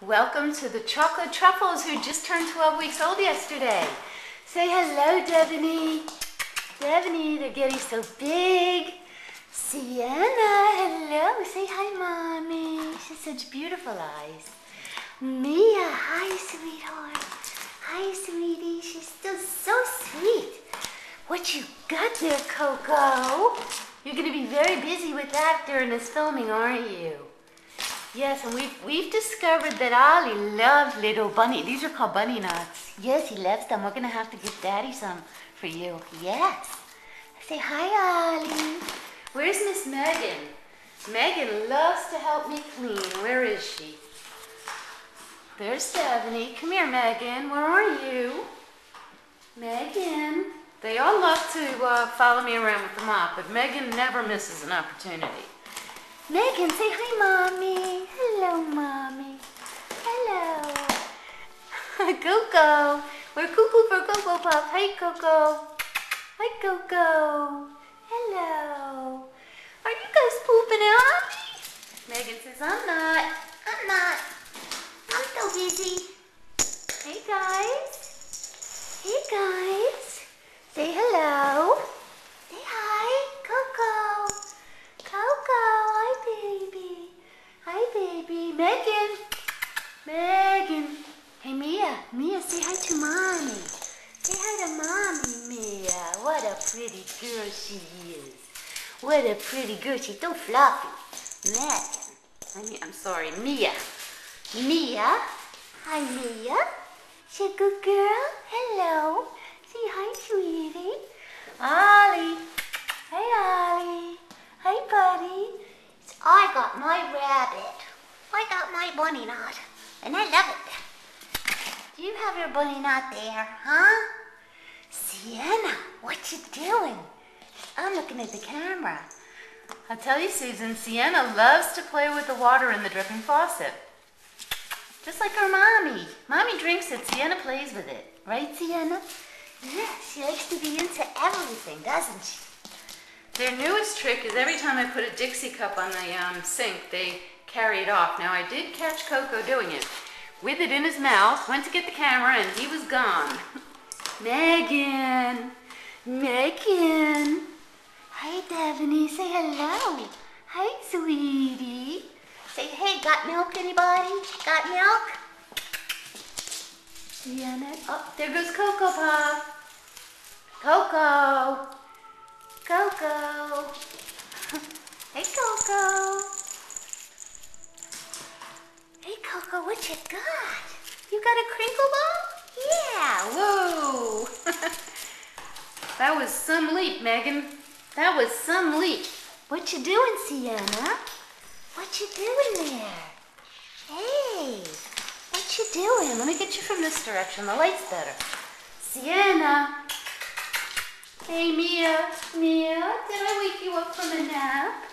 Welcome to the Chocolate Truffles, who just turned 12 weeks old yesterday. Say hello, Devaney. Devaney, they're getting so big. Sienna, hello. Say hi, Mommy. She has such beautiful eyes. Mia, hi, sweetheart. Hi, sweetie. She's still so sweet. What you got there, Coco? You're going to be very busy with that during this filming, aren't you? Yes, and we've discovered that Ollie loves little bunny. These are called bunny nuts. Yes, he loves them. We're going to have to give Daddy some for you. Yes. Say hi, Ollie. Where's Miss Megan? Megan loves to help me clean. Where is she? There's Stephanie. Come here, Megan. Where are you? Megan. They all love to follow me around with the mop, but Megan never misses an opportunity. Megan, say hi, Mommy. Hello, Mommy. Hello. Coco. We're cuckoo for Coco Pop. Hi, Coco. Hi, Coco. Hello. Are you guys pooping on me? Megan says, I'm not. I'm not. I'm so busy. Hey, guys. Hey, guys. Say hello. Say hi, Coco. Coco, hi, baby. Hi, baby. Megan. Megan. Hey, Mia. Mia, say hi to Mommy. Say hi to Mommy, Mia. What a pretty girl she is. What a pretty girl. She's so fluffy. Megan. I'm sorry, Mia. Mia. Hi, Mia. She's a good girl. Hello. Say hi, sweetie. Ollie. Hey, Ollie. Hi, buddy. I got my rabbit. I got my bunny knot, and I love it. Do you have your bunny knot there, huh? Sienna, what you doing? I'm looking at the camera. I'll tell you, Susan, Sienna loves to play with the water in the dripping faucet. Just like her mommy. Mommy drinks it, Sienna plays with it. Right, Sienna? Yeah, she likes to be into everything, doesn't she? Their newest trick is every time I put a Dixie cup on the sink, they carry it off. Now, I did catch Coco doing it. With it in his mouth, went to get the camera, and he was gone. Megan. Megan. Hi, Devaney. Say hello. Hi, sweetie. Say, hey, got milk, anybody? Got milk? Sienna. Oh, there goes Coco Pop. Coco. Coco. Hey, Coco. Hey, Coco, what you got? You got a crinkle ball? Yeah, whoa. That was some leap, Megan. That was some leap. What you doing, Sienna? What you doing there? Hey, what you doing? Let me get you from this direction. The light's better. Sienna. Hey, Mia. Mia, did I wake you up from a nap?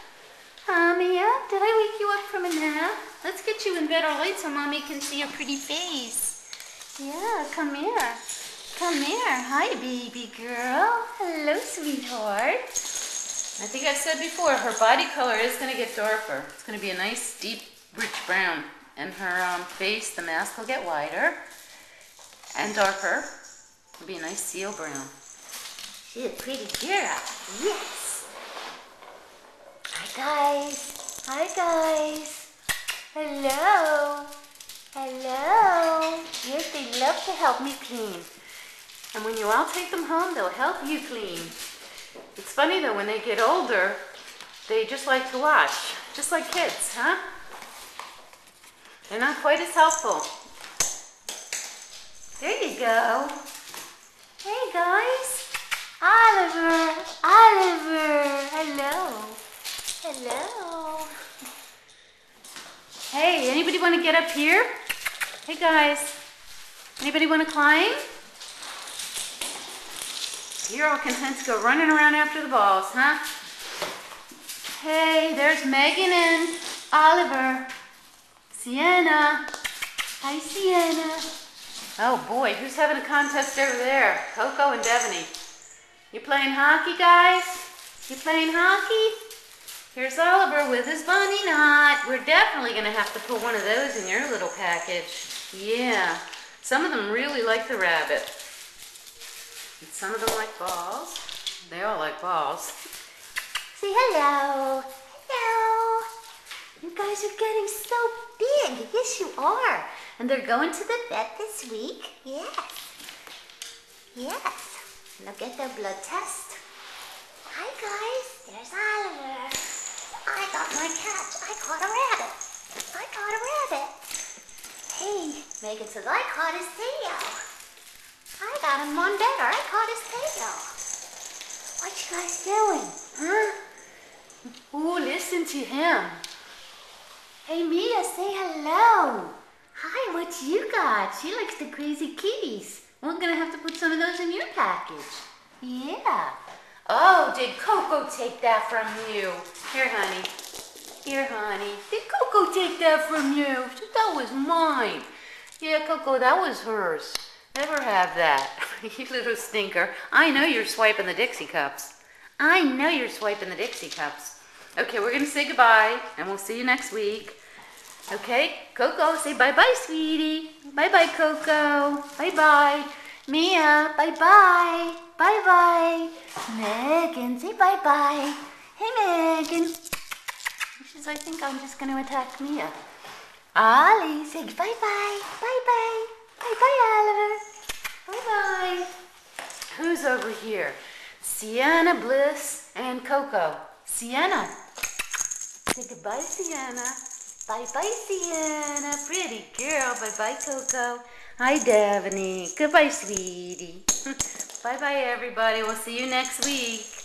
Huh, Mia? Did I wake you up from a nap? Let's get you in better light so Mommy can see your pretty face. Yeah, come here. Come here. Hi, baby girl. Hello, sweetheart. I think I've said before, her body color is going to get darker. It's going to be a nice, deep, rich brown. And her face, the mask will get wider and darker. It'll be a nice seal brown. She's a pretty girl. Yes. Hi, guys. Hi, guys. Hello. Hello. Yes, they love to help me clean. And when you all take them home, they'll help you clean. It's funny, though, when they get older, they just like to watch. Just like kids, huh? They're not quite as helpful. There you go. Hey, guys. Oliver. Oliver. Hello. Hello. Hey, anybody want to get up here? Hey, guys. Anybody want to climb? You're all content to go running around after the balls, huh? Hey, there's Megan and Oliver. Sienna. Hi, Sienna. Oh, boy, who's having a contest over there? Coco and Devaney. You playing hockey, guys? You playing hockey? Here's Oliver with his bunny knot. We're definitely going to have to put one of those in your little package. Yeah. Some of them really like the rabbit. And some of them like balls. They all like balls. Say hello. Hello. You guys are getting so big. Yes, you are. And they're going to the vet this week. Yes. Yes. They'll get their blood test. Hi, guys. There's Oliver. I got my catch. I caught a rabbit. I caught a rabbit. Hey, Megan says, I caught his tail. I got him one better. I caught his tail. What you guys doing? Huh? Ooh, listen to him. Hey, Mia, say hello. Hi, what you got? She likes the crazy kitties. We're going to have to put some of those in your package. Yeah. Oh, did Coco take that from you? Here, honey. Here, honey. Did Coco take that from you? That was mine. Yeah, Coco, that was hers. Never have that. You little stinker. I know you're swiping the Dixie cups. I know you're swiping the Dixie cups. Okay, we're going to say goodbye, and we'll see you next week. Okay, Coco, say bye-bye, sweetie. Bye-bye, Coco. Bye-bye. Mia, bye-bye. Bye-bye. Megan, say bye-bye. Hey, Megan. She says, I think I'm just going to attack Mia. Ollie, say bye-bye. Bye-bye. Bye-bye, Oliver. Bye-bye. Who's over here? Sienna, Bliss, and Coco. Sienna. Say goodbye, Sienna. Bye-bye, Sienna. Pretty girl. Bye-bye, Coco. Hi, Davany. Goodbye, sweetie. Bye-bye, everybody. We'll see you next week.